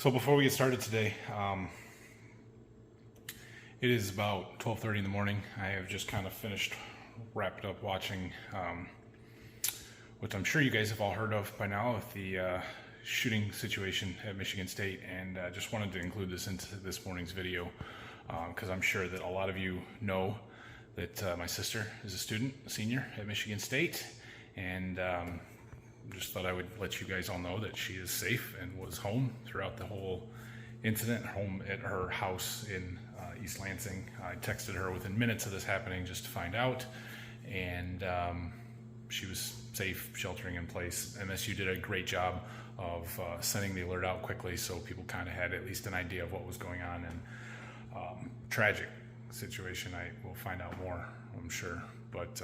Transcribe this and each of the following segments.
So before we get started today, it is about 12:30 in the morning. I have just kind of wrapped up watching, which I'm sure you guys have all heard of by now, with the shooting situation at Michigan State, and just wanted to include this into this morning's video because I'm sure that a lot of you know that my sister is a senior at Michigan State, and just thought I would let you guys all know that she is safe and was home throughout the whole incident, home at her house in East Lansing. I texted her within minutes of this happening just to find out, and she was safe, sheltering in place. MSU did a great job of sending the alert out quickly, so people kind of had at least an idea of what was going on. And tragic situation. I will find out more, I'm sure, but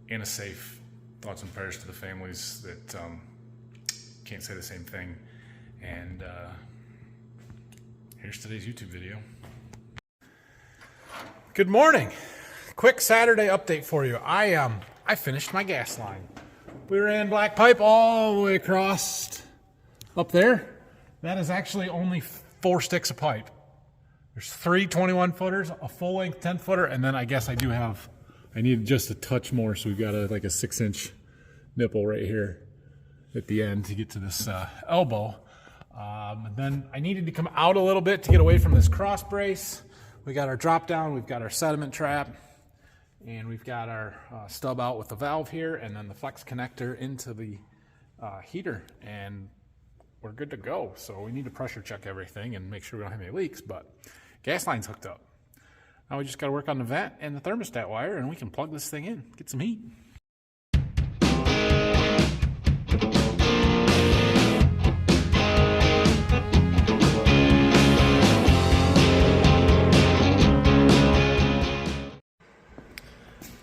Anna's safe. Thoughts and prayers to the families that can't say the same thing. And here's today's YouTube video. Good morning. Quick Saturday update for you. I finished my gas line. We ran black pipe all the way across up there. That is actually only 4 sticks of pipe. There's 3 21-footers, a full-length 10-footer, and then I guess I need just a touch more, so we've got like a 6-inch nipple right here at the end to get to this elbow. Then I needed to come out a little bit to get away from this cross brace. We got our drop down, we've got our sediment trap, and we've got our stub out with the valve here, and then the flex connector into the heater, and we're good to go. So we need to pressure check everything and make sure we don't have any leaks, but gas line's hooked up. Now we just got to work on the vent and the thermostat wire, and we can plug this thing in, get some heat.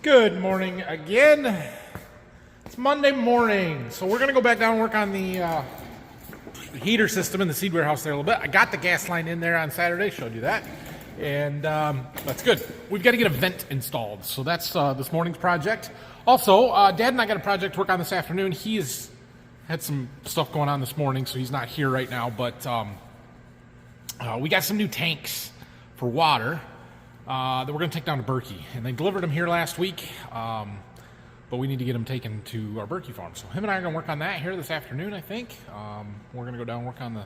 Good morning again. It's Monday morning, so we're going to go back down and work on the heater system in the seed warehouse there a little bit. I got the gas line in there on Saturday, showed you that. And that's good. We've got to get a vent installed, so that's this morning's project. Also, Dad and I got a project to work on this afternoon. He has had some stuff going on this morning, so he's not here right now, but we got some new tanks for water that we're going to take down to Berkey. And they delivered them here last week, but we need to get them taken to our Berkey farm. So him and I are going to work on that here this afternoon, I think. We're going to go down and work on the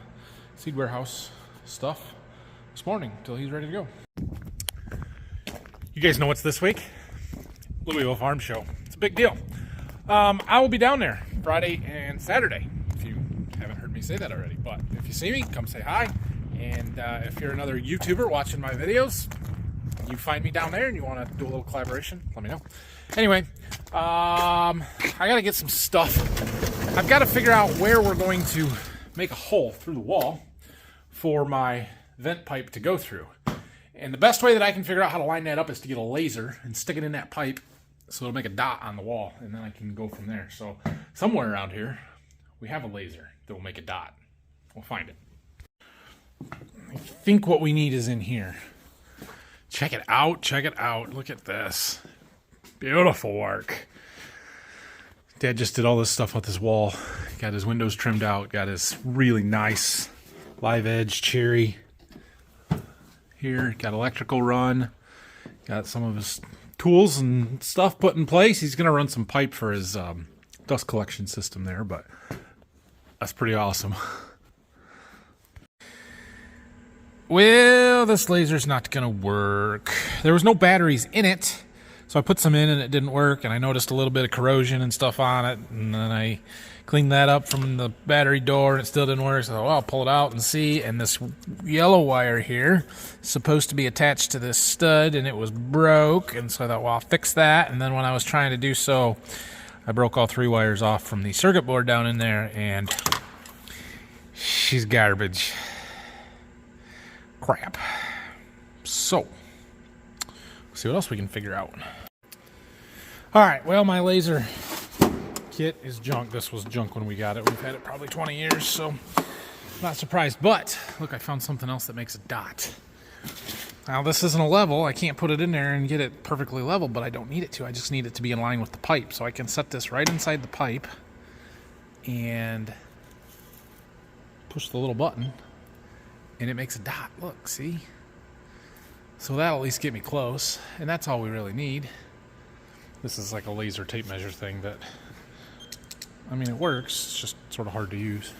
seed warehouse stuff this morning until he's ready to go. You guys know what's this week? Louisville Farm Show. It's a big deal. I will be down there Friday and Saturday, if you haven't heard me say that already. But if you see me, come say hi. And if you're another YouTuber watching my videos, you find me down there and you want to do a little collaboration, let me know. Anyway, I got to get some stuff. I've got to figure out where we're going to make a hole through the wall for my vent pipe to go through. And the best way that I can figure out how to line that up is to get a laser and stick it in that pipe so it'll make a dot on the wall, and then I can go from there. So somewhere around here we have a laser that will make a dot. We'll find it. I think what we need is in here. Check it out, check it out. Look at this. Beautiful work. Dad just did all this stuff with his wall. Got his windows trimmed out, got his really nice live edge cherry here, got electrical run, got some of his tools and stuff put in place. He's going to run some pipe for his dust collection system there, but that's pretty awesome. Well, this laser's not going to work. There was no batteries in it, so I put some in and it didn't work, and I noticed a little bit of corrosion and stuff on it, and then I cleaned that up from the battery door and it still didn't work, so well, I'll pull it out and see. And this yellow wire here is supposed to be attached to this stud, and it was broke, and so I thought, well, I'll fix that. And then when I was trying to do so, I broke all 3 wires off from the circuit board down in there, and she's garbage. Crap. So, let's see what else we can figure out. Alright, well, my laser kit is junk. This was junk when we got it. We've had it probably 20 years, so not surprised. But, look, I found something else that makes a dot. Now, this isn't a level. I can't put it in there and get it perfectly level, but I don't need it to. I just need it to be in line with the pipe. So I can set this right inside the pipe and push the little button and it makes a dot. Look, see? So that'll at least get me close, and that's all we really need. This is like a laser tape measure thing that, I mean, it works, it's just sort of hard to use.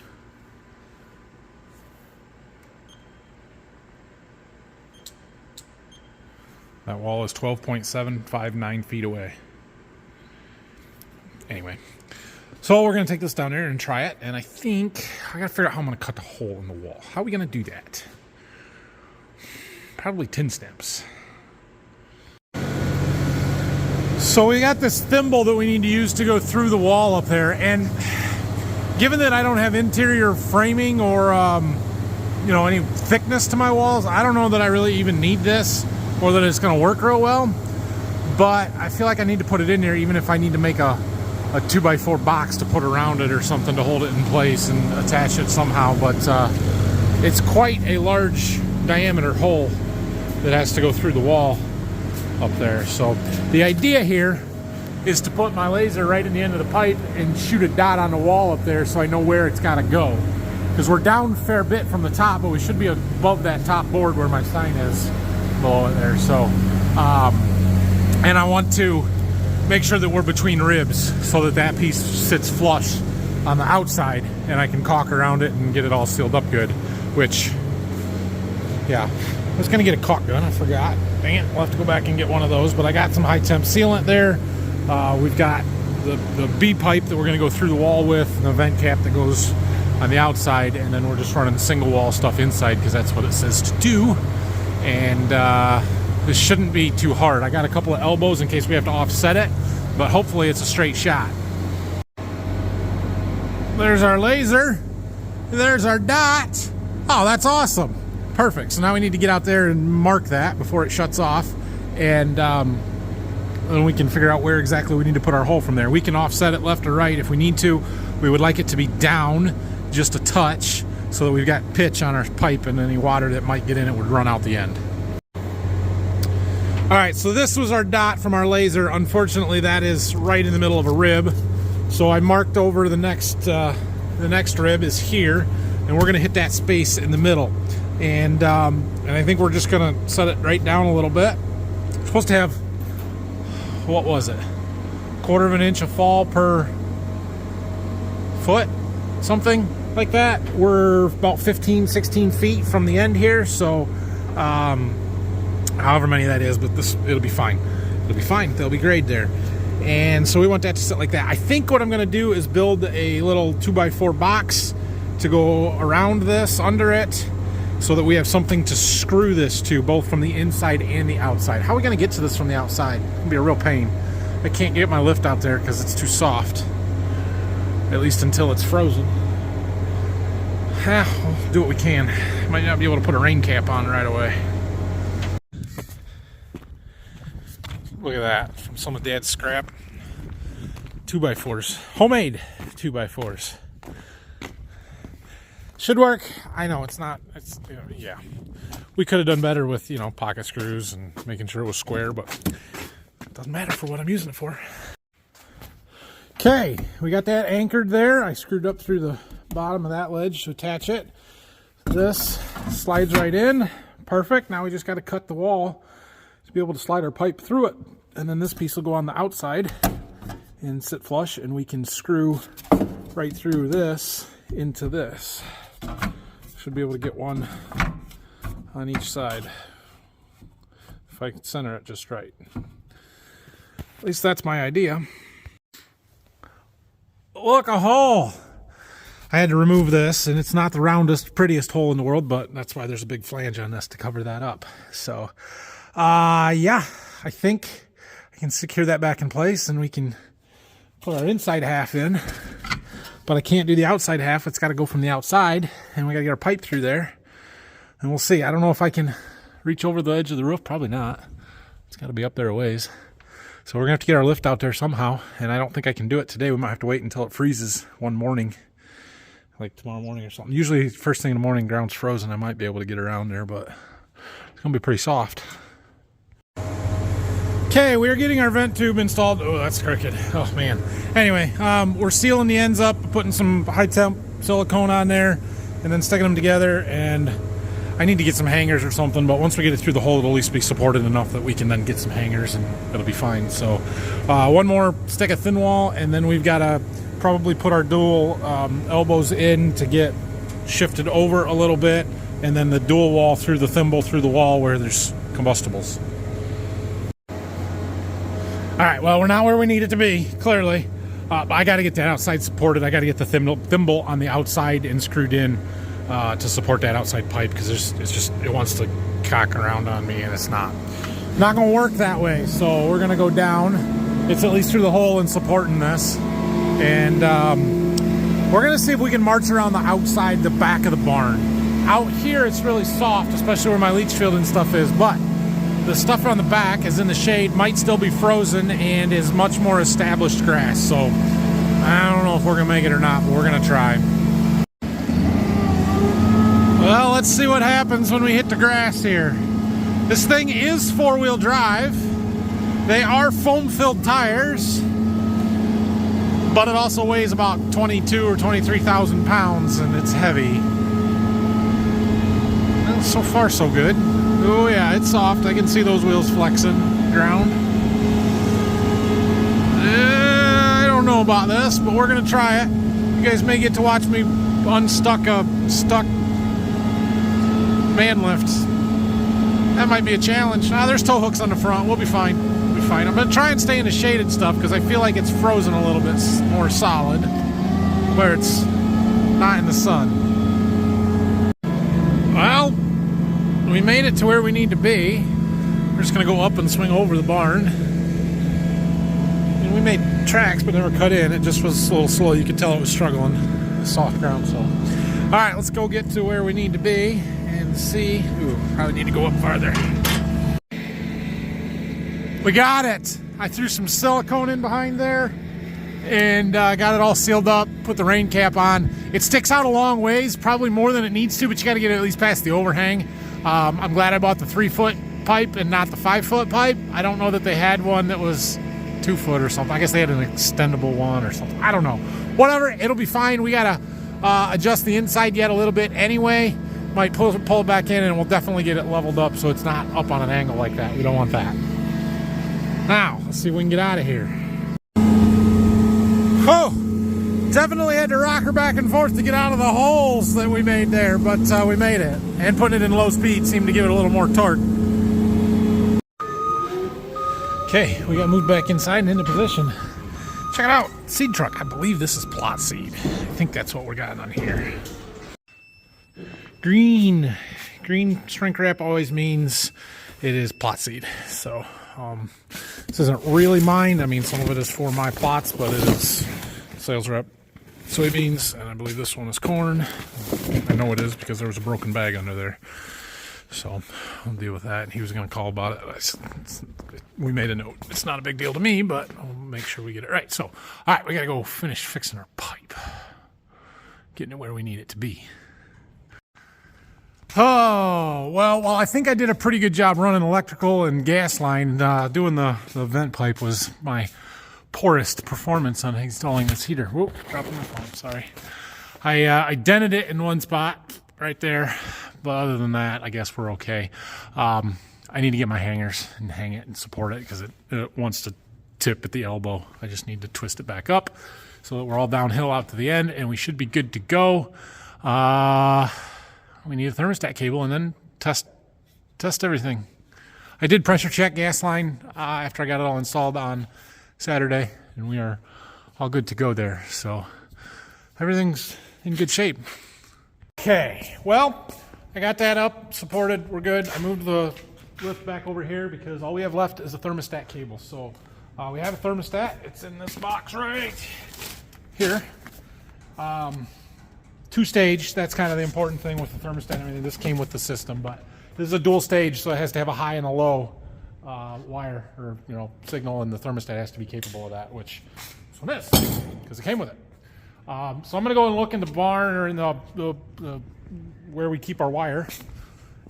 That wall is 12.759 feet away. Anyway, so we're going to take this down there and try it, and I think I got to figure out how I'm going to cut the hole in the wall. How are we going to do that? Probably tin stamps. So we got this thimble that we need to use to go through the wall up there, and given that I don't have interior framing or any thickness to my walls, I don't know that I really even need this or that it's going to work real well. But I feel like I need to put it in there, even if I need to make a 2x4 box to put around it or something to hold it in place and attach it somehow. But it's quite a large diameter hole that has to go through the wall up there. So the idea here is to put my laser right in the end of the pipe and shoot a dot on the wall up there so I know where it's got to go. Because we're down a fair bit from the top, but we should be above that top board where my sign is below it there. So, and I want to make sure that we're between ribs so that that piece sits flush on the outside and I can caulk around it and get it all sealed up good, which, yeah, I was gonna get a caulk gun, I forgot. Dang it, we'll have to go back and get one of those, but I got some high temp sealant there. We've got the B pipe that we're gonna go through the wall with, and the vent cap that goes on the outside, and then we're just running single wall stuff inside because that's what it says to do. And this shouldn't be too hard. I got a couple of elbows in case we have to offset it, but hopefully it's a straight shot. There's our laser. There's our dot. Oh, that's awesome. Perfect. So now we need to get out there and mark that before it shuts off, and then we can figure out where exactly we need to put our hole from there. We can offset it left or right if we need to. We would like it to be down just a touch so that we've got pitch on our pipe, and any water that might get in it would run out the end. All right, so this was our dot from our laser. Unfortunately, that is right in the middle of a rib. So I marked over the next rib is here, and we're gonna hit that space in the middle. And I think we're just gonna set it right down a little bit. We're supposed to have, what was it? 1/4 inch of fall per foot, something like that. We're about 15, 16 feet from the end here, so however many that is, but it'll be fine. It'll be fine. There'll be grade there. And so we want that to sit like that. I think what I'm going to do is build a little 2x4 box to go around this, under it, so that we have something to screw this to, both from the inside and the outside. How are we going to get to this from the outside? It's going to be a real pain. I can't get my lift out there because it's too soft, at least until it's frozen. We'll do what we can. Might not be able to put a rain cap on right away. Look at that, from some of Dad's scrap. 2x4s, homemade 2x4s. Should work. I know it's not. It's yeah. We could have done better with pocket screws and making sure it was square, but it doesn't matter for what I'm using it for. Okay, we got that anchored there. I screwed up through the bottom of that ledge to attach it. This slides right in. Perfect. Now we just got to cut the wall to be able to slide our pipe through it, and then this piece will go on the outside and sit flush, and we can screw right through this into this. Should be able to get one on each side if I can center it just right. At least that's my idea. Look, a hole! I had to remove this, and it's not the roundest, prettiest hole in the world, but that's why there's a big flange on this to cover that up. So yeah, I think I can secure that back in place, and we can put our inside half in, but I can't do the outside half. It's got to go from the outside, and we got to get our pipe through there, and we'll see. I don't know if I can reach over the edge of the roof. Probably not. It's got to be up there a ways. So we're gonna have to get our lift out there somehow, and I don't think I can do it today. We might have to wait until it freezes one morning, like tomorrow morning or something. Usually first thing in the morning, ground's frozen. I might be able to get around there, but it's gonna be pretty soft. Okay, we're getting our vent tube installed. Oh, that's crooked. Oh man. Anyway, we're sealing the ends up, putting some high temp silicone on there, and then sticking them together, and I need to get some hangers or something, but once we get it through the hole, it'll at least be supported enough that we can then get some hangers and it'll be fine. So one more stick of thin wall, and then we've got to probably put our dual elbows in to get shifted over a little bit, and then the dual wall through the thimble through the wall where there's combustibles. All right, well, we're not where we need it to be, clearly. I got to get that outside supported. I got to get the thimble on the outside and screwed in to support that outside pipe, because it wants to cock around on me, and it's not going to work that way. So we're going to go down. It's at least through the hole and supporting this, and we're going to see if we can march around the outside, the back of the barn. Out here it's really soft, especially where my leach field and stuff is, but the stuff on the back is in the shade, might still be frozen, and is much more established grass. So I don't know if we're going to make it or not, but we're going to try. Well, let's see what happens when we hit the grass here. This thing is four-wheel drive. They are foam-filled tires, but it also weighs about 22 or 23,000 pounds, and it's heavy. Well, so far, so good. Oh yeah, it's soft. I can see those wheels flexing ground. I don't know about this, but we're gonna try it. You guys may get to watch me unstuck a stuck man lift. That might be a challenge. There's tow hooks on the front. We'll be fine. We'll be fine. I'm gonna try and stay in the shaded stuff because I feel like it's frozen a little bit more solid where it's not in the sun. Well, we made it to where we need to be. We're just gonna go up and swing over the barn. And we made tracks but never cut in. It just was a little slow. You could tell it was struggling. Soft ground, so. All right, let's go get to where we need to be and see. Ooh, probably need to go up farther. We got it. I threw some silicone in behind there and got it all sealed up, put the rain cap on. It sticks out a long ways, probably more than it needs to, but you gotta get it at least past the overhang. I'm glad I bought the 3-foot pipe and not the 5-foot pipe. I don't know that they had one that was 2-foot or something. I guess they had an extendable one or something. I don't know. Whatever, it'll be fine. We gotta adjust the inside yet a little bit anyway. Might pull it back in, and we'll definitely get it leveled up so it's not up on an angle like that. We don't want that. Now, let's see if we can get out of here. Oh, definitely had to rock her back and forth to get out of the holes that we made there, but we made it. And putting it in low speed seemed to give it a little more torque. Okay, we got moved back inside and into position. Check it out, seed truck. I believe this is plot seed. I think that's what we got on here. Green shrink wrap always means it is plot seed. So this isn't really mine. I mean, some of it is for my plots, but it is sales rep soybeans, and I believe this one is corn. I know it is because there was a broken bag under there. So I'll deal with that. He was going to call about it. We made a note. It's not a big deal to me, but I'll make sure we get it right. So, all right, we got to go finish fixing our pipe. Getting it where we need it to be. Oh, well, I think I did a pretty good job running electrical and gas line. Doing the vent pipe was my poorest performance on installing this heater. Whoop, dropping my phone, sorry. I dented it in one spot right there, but other than that, I guess we're okay. I need to get my hangers and hang it and support it because it wants to tip at the elbow. I just need to twist it back up so that we're all downhill out to the end, and we should be good to go. We need a thermostat cable and then test everything. I did pressure check gas line after I got it all installed on Saturday, and we are all good to go there. So everything's in good shape. Okay, well, I got that up, supported, we're good. I moved the lift back over here because all we have left is a thermostat cable. So we have a thermostat. It's in this box right here. 2-stage, that's kind of the important thing with the thermostat and everything. This came with the system, but this is a dual stage, so it has to have a high and a low wire or signal, and the thermostat has to be capable of that, which this one is because it came with it. So I'm gonna go and look in the barn or in the where we keep our wire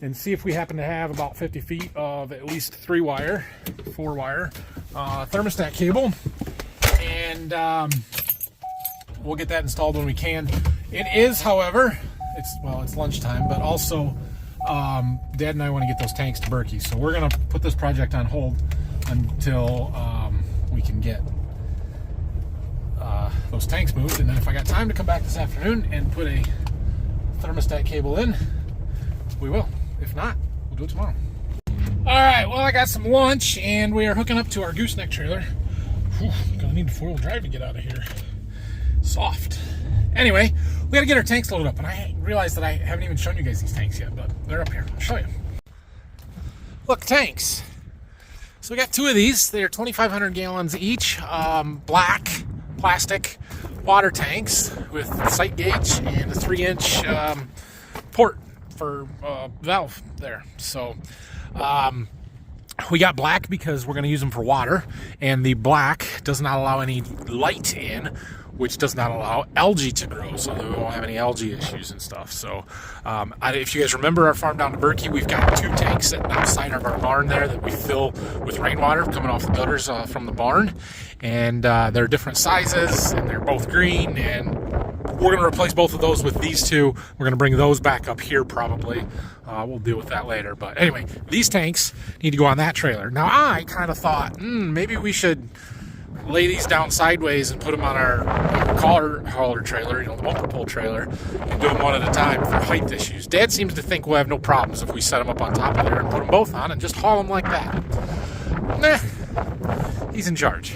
and see if we happen to have about 50 feet of at least 4-wire thermostat cable, and we'll get that installed when we can. It is, however, it's lunchtime, but also Dad and I want to get those tanks to Berkey, so we're gonna put this project on hold until we can get those tanks moved, and then if I got time to come back this afternoon and put a thermostat cable in, we will. If not, we'll do it tomorrow. All right, well, I got some lunch, and we are hooking up to our gooseneck trailer. Whew, gonna need a four-wheel drive to get out of here. Soft. Anyway, we gotta get our tanks loaded up, and I realized that I haven't even shown you guys these tanks yet, but they're up here. I'll show you. Look, tanks. So we got two of these. They are 2,500 gallons each. Black plastic water tanks with sight gauge and a 3-inch port for valve there. So we got black because we're going to use them for water, and the black does not allow any light in, which does not allow algae to grow, so we won't have any algae issues and stuff. So if you guys remember our farm down to Berkey, we've got two tanks sitting outside of our barn there that we fill with rainwater coming off the gutters from the barn, and they're different sizes, and they're both green, and we're going to replace both of those with these two. We're going to bring those back up here probably. We'll deal with that later. But anyway, these tanks need to go on that trailer. Now, I kind of thought, maybe we should lay these down sideways and put them on our car hauler trailer, the bumper pull trailer, and do them one at a time for height issues. Dad seems to think we'll have no problems if we set them up on top of there and put them both on and just haul them like that. Nah, he's in charge.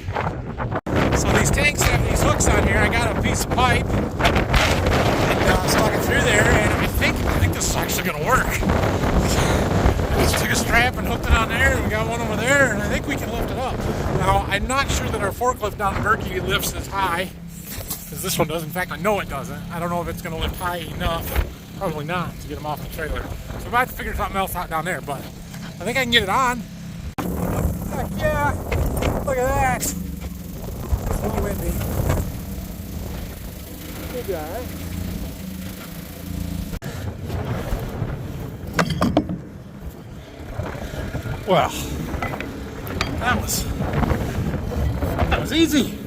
So these tanks have these hooks on here. I got a piece of pipe and stuck it through there, and I think this is actually going to work. I just took a strap and hooked it on there, and we got one over there, and I think we can lift it up. Now, I'm not sure that our forklift down in Berkey lifts as high as this one does. In fact, I know it doesn't. I don't know if it's going to lift high enough. Probably not, to get them off the trailer. So we might have to figure something else out down there, but I think I can get it on. Heck yeah! Look at that! It's really windy. Good guy. Well, that was easy.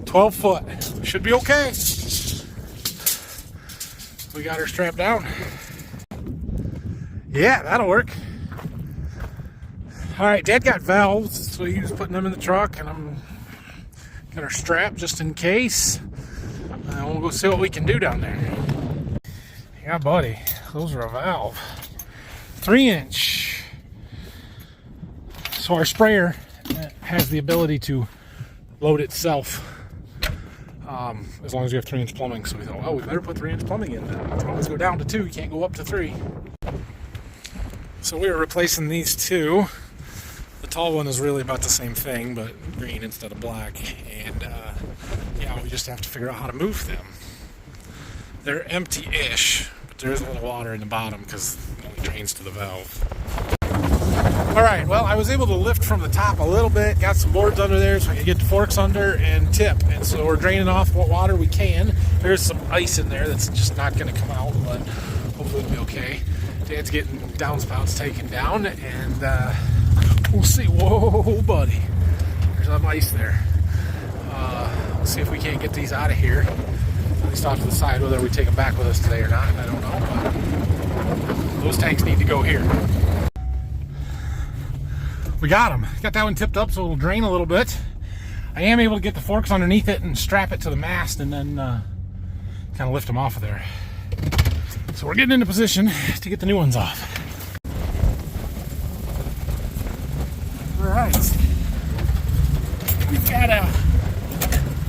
12 foot. Should be okay. We got her strapped down. Yeah, that'll work. All right, Dad got valves, so he was putting them in the truck, and I'm got her strapped just in case. We'll go see what we can do down there. Yeah, buddy, those are a valve. 3-inch. So our sprayer has the ability to load itself as long as you have 3-inch plumbing. So we thought, well, we better put 3-inch plumbing in then. You can always go down to 2, you can't go up to 3. So we were replacing these two. The tall one is really about the same thing, but green instead of black. And yeah, we just have to figure out how to move them. They're empty-ish, but there's a little water in the bottom because it only drains to the valve. All right, well, I was able to lift from the top a little bit, got some boards under there so I could get the forks under and tip. And so we're draining off what water we can. There's some ice in there that's just not going to come out, but hopefully it'll be okay. Dad's getting downspouts taken down, and we'll see. Whoa, buddy. There's some ice there. We'll see if we can't get these out of here. At least off to the side, whether we take them back with us today or not, I don't know. But those tanks need to go here. We got them. Got that one tipped up so it'll drain a little bit. I am able to get the forks underneath it and strap it to the mast and then kind of lift them off of there. So we're getting into position to get the new ones off. All right. We've got a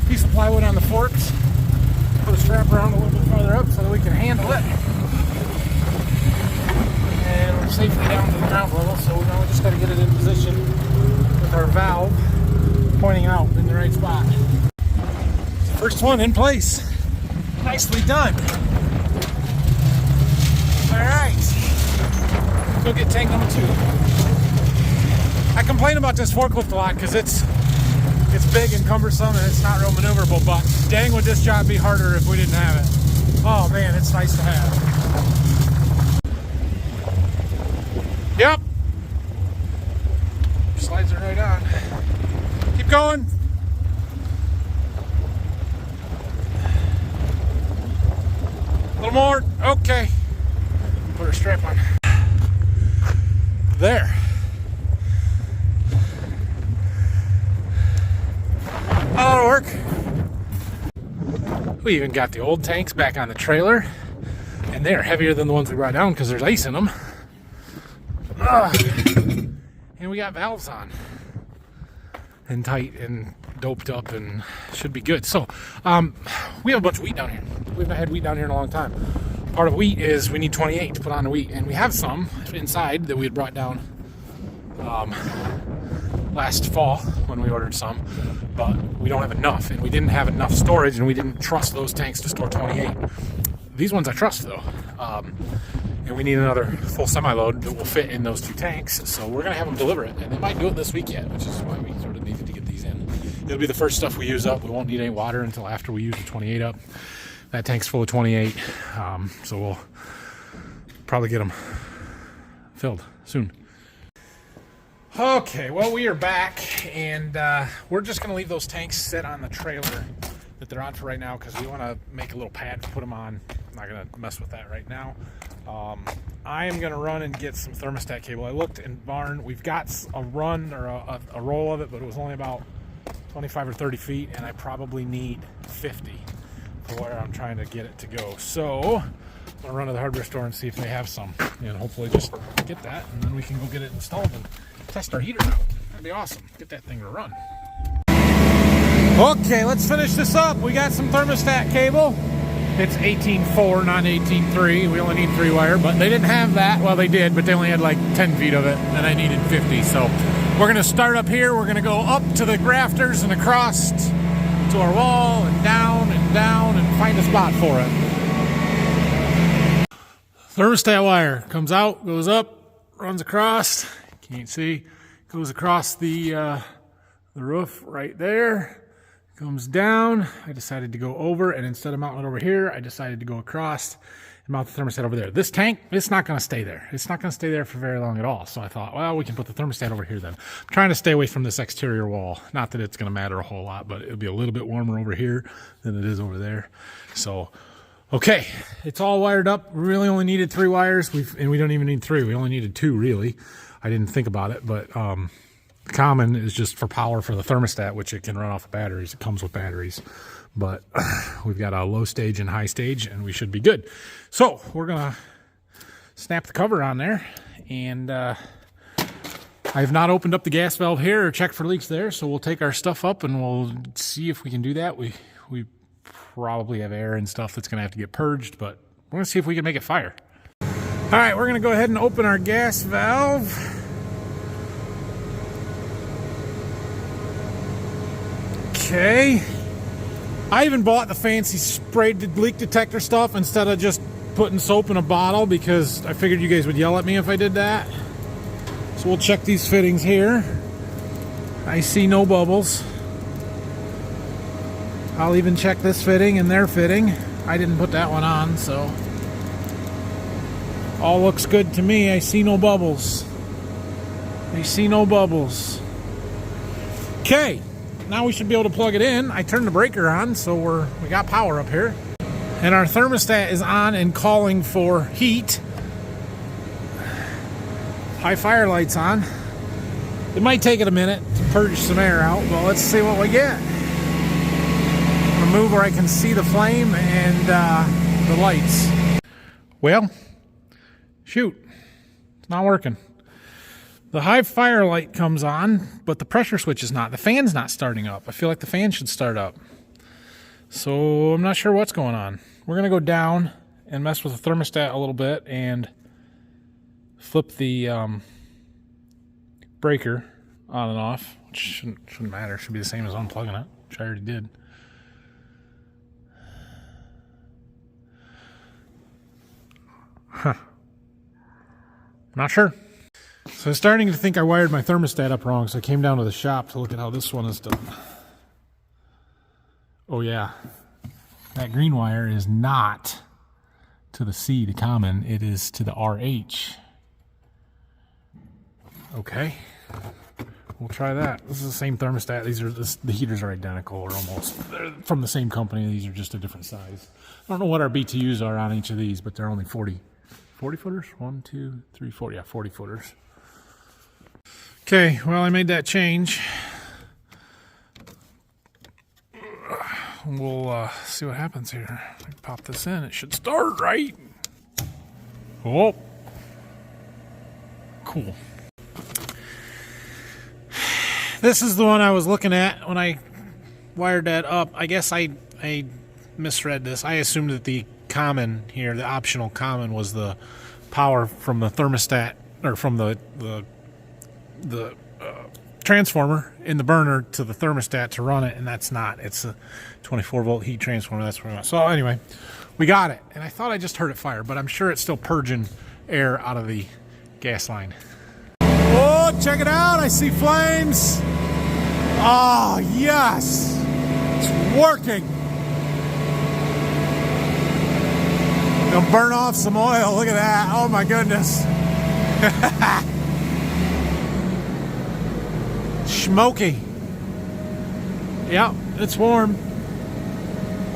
piece of plywood on the forks. Put a strap around a little bit farther up so that we can handle it. And we're safely down to the ground level, so now we just got to get it in position with our valve pointing out in the right spot. First one in place. Nicely done. Alright. Go get tank number 2. I complain about this forklift a lot because it's big and cumbersome and it's not real maneuverable, but dang would this job be harder if we didn't have it. Oh man, it's nice to have. Yep. Slides are right on. Keep going. little more. Okay. Put our strap on. There. That'll work. We even got the old tanks back on the trailer, and they're heavier than the ones we brought down because there's ice in them. And we got valves on and tight and doped up and should be good. So we have a bunch of wheat down here. We've not had wheat down here in a long time. Part of wheat is we need 28 to put on the wheat, and we have some inside that we had brought down last fall when we ordered some, but we don't have enough, and we didn't have enough storage, and we didn't trust those tanks to store 28. These ones I trust though, and we need another full semi-load that will fit in those 2 tanks, so we're gonna have them deliver it, and they might do it this week yet, which is why we sort of needed to get these in. It'll be the first stuff we use up. We won't need any water until after we use the 28 up. That tank's full of 28, so we'll probably get them filled soon. Okay, well, we are back, and we're just going to leave those tanks sit on the trailer that they're on for right now because we want to make a little pad to put them on. I'm not going to mess with that right now. I am going to run and get some thermostat cable. I looked in barn. We've got a run or a roll of it, but it was only about 25 or 30 feet, and I probably need 50 for where I'm trying to get it to go. So I'm going to run to the hardware store and see if they have some, and hopefully just get that, and then we can go get it installed and test our heater out. That'd be awesome. Get that thing to run. Okay, let's finish this up. We got some thermostat cable. It's 18.4, not 18.3. We only need 3 wire, but they didn't have that. Well, they did, but they only had like 10 feet of it, and I needed 50. So we're going to start up here. We're going to go up to the rafters and across to our wall and down and find a spot for it. Thermostat wire comes out, goes up, runs across. Can't see. Goes across the roof right there. Comes down. I decided to go over, and instead of mounting it over here, I decided to go across and mount the thermostat over there. This tank, it's not going to stay there. It's not going to stay there for very long at all. So I thought, well, we can put the thermostat over here then. I'm trying to stay away from this exterior wall. Not that it's going to matter a whole lot, but it'll be a little bit warmer over here than it is over there. So, okay, it's all wired up. We really only needed 3 wires, and we don't even need 3. We only needed 2, really. I didn't think about it, but common is just for power for the thermostat, which it can run off of batteries. It comes with batteries, but we've got a low stage and high stage, and we should be good. So we're gonna snap the cover on there, and I have not opened up the gas valve here or checked for leaks there, so we'll take our stuff up and we'll see if we can do that. We probably have air and stuff that's gonna have to get purged, but we're gonna see if we can make it fire. All right, we're gonna go ahead and open our gas valve. Okay. I even bought the fancy sprayed leak detector stuff instead of just putting soap in a bottle because I figured you guys would yell at me if I did that. So we'll check these fittings here. I see no bubbles. I'll even check this fitting and their fitting. I didn't put that one on, so all looks good to me. I see no bubbles. I see no bubbles. Okay. Now we should be able to plug it in. I turned the breaker on, so we got power up here. And our thermostat is on and calling for heat. High fire light's on. It might take it a minute to purge some air out, but let's see what we get. I'm gonna move where I can see the flame and the lights. Well, shoot, it's not working. The high fire light comes on, but the pressure switch is not. The fan's not starting up. I feel like the fan should start up. So I'm not sure what's going on. We're going to go down and mess with the thermostat a little bit and flip the breaker on and off, which shouldn't matter. It should be the same as unplugging it, which I already did. Huh. Not sure. So I'm starting to think I wired my thermostat up wrong, so I came down to the shop to look at how this one is done. Oh yeah, that green wire is not to the C, the common, it is to the RH. Okay, we'll try that. This is the same thermostat. The heaters are identical, or almost. They're from the same company. These are just a different size. I don't know what our BTUs are on each of these, but they're only 40 footers. 1, 2, 3, 4. Yeah, 40 footers. Okay, well, I made that change. We'll see what happens here. Pop this in. It should start, right? Oh. Cool. This is the one I was looking at when I wired that up. I guess I misread this. I assumed that the common here, the optional common, was the power from the thermostat, or from the transformer in the burner to the thermostat to run it, and that's not. It's a 24-volt heat transformer. That's what we want. So anyway, we got it, and I thought I just heard it fire, but I'm sure it's still purging air out of the gas line. Oh, check it out. I see flames. Oh, yes. It's working. Gonna burn off some oil. Look at that. Oh, my goodness. Smoky. Yep, it's warm.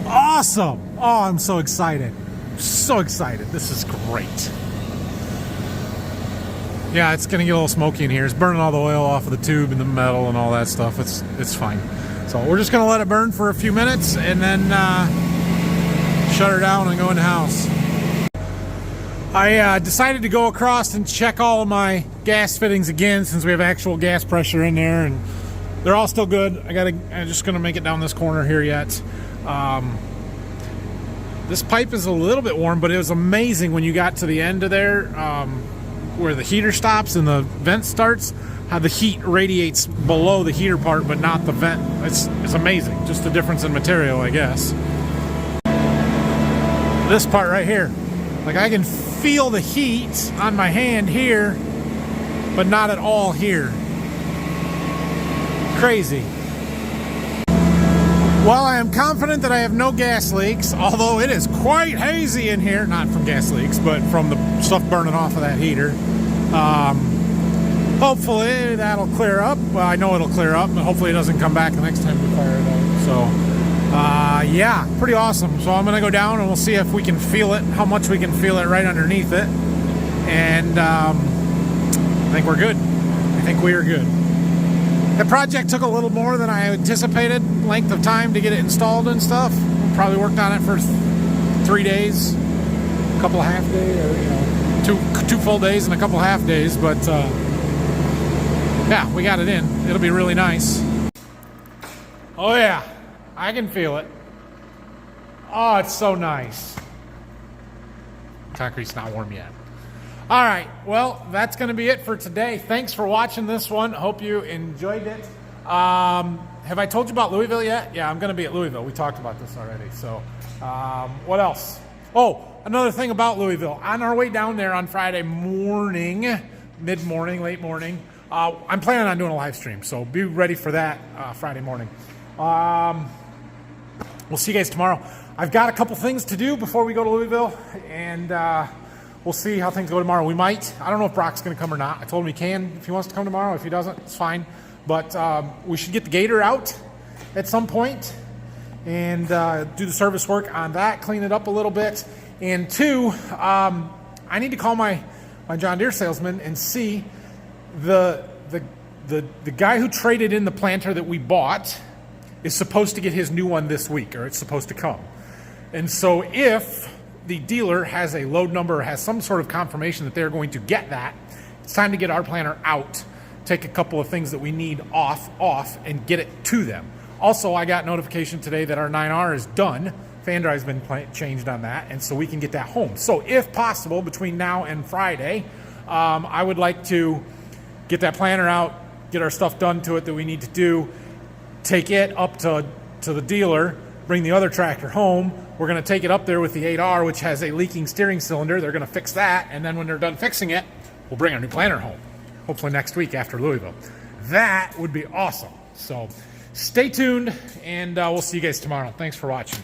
Awesome. Oh, I'm so excited. So excited. This is great. Yeah, it's gonna get a little smoky in here. It's burning all the oil off of the tube and the metal and all that stuff. It's fine. So we're just gonna let it burn for a few minutes and then shut her down and go in the house. I decided to go across and check all of my gas fittings again, since we have actual gas pressure in there, and they're all still good. I'm just gonna make it down this corner here yet. This pipe is a little bit warm, but it was amazing when you got to the end of there, where the heater stops and the vent starts, how the heat radiates below the heater part but not the vent. It's amazing. Just the difference in material, I guess. This part right here, like, I can feel the heat on my hand here, but not at all here. Crazy. Well, I am confident that I have no gas leaks, although it is quite hazy in here. Not from gas leaks, but from the stuff burning off of that heater. Hopefully that'll clear up. Well, I know it'll clear up, but hopefully it doesn't come back the next time we fire it up. So, yeah, pretty awesome. So I'm going to go down and we'll see if we can feel it, how much we can feel it right underneath it. And I think we're good. I think we are good. The project took a little more than I anticipated, length of time to get it installed and stuff. We probably worked on it for 3 days, a couple of half days, or, you know, two full days and a couple of half days. But yeah, we got it in. It'll be really nice. Oh yeah, I can feel it. Oh, it's so nice. Concrete's not warm yet. All right, well, that's going to be it for today. Thanks for watching this one. Hope you enjoyed it. Have I told you about Louisville yet? Yeah, I'm going to be at Louisville. We talked about this already. So what else? Oh, another thing about Louisville. On our way down there on Friday morning, mid-morning, late morning, I'm planning on doing a live stream. So be ready for that Friday morning. We'll see you guys tomorrow. I've got a couple things to do before we go to Louisville, and we'll see how things go tomorrow. We might. I don't know if Brock's going to come or not. I told him he can if he wants to come tomorrow. If he doesn't, it's fine. But we should get the gator out at some point and do the service work on that, clean it up a little bit. And two, I need to call my John Deere salesman and see the guy who traded in the planter that we bought is supposed to get his new one this week, or it's supposed to come. And so if the dealer has a load number or has some sort of confirmation that they're going to get that, it's time to get our planter out, take a couple of things that we need off, and get it to them. Also, I got notification today that our 9R is done. Fan drive's been changed on that, and so we can get that home. So if possible, between now and Friday, I would like to get that planter out, get our stuff done to it that we need to do, take it up to the dealer, bring the other tractor home. We're going to take it up there with the 8R, which has a leaking steering cylinder. They're going to fix that, and then when they're done fixing it, we'll bring our new planter home, hopefully next week after Louisville. That would be awesome. So stay tuned, and we'll see you guys tomorrow. Thanks for watching.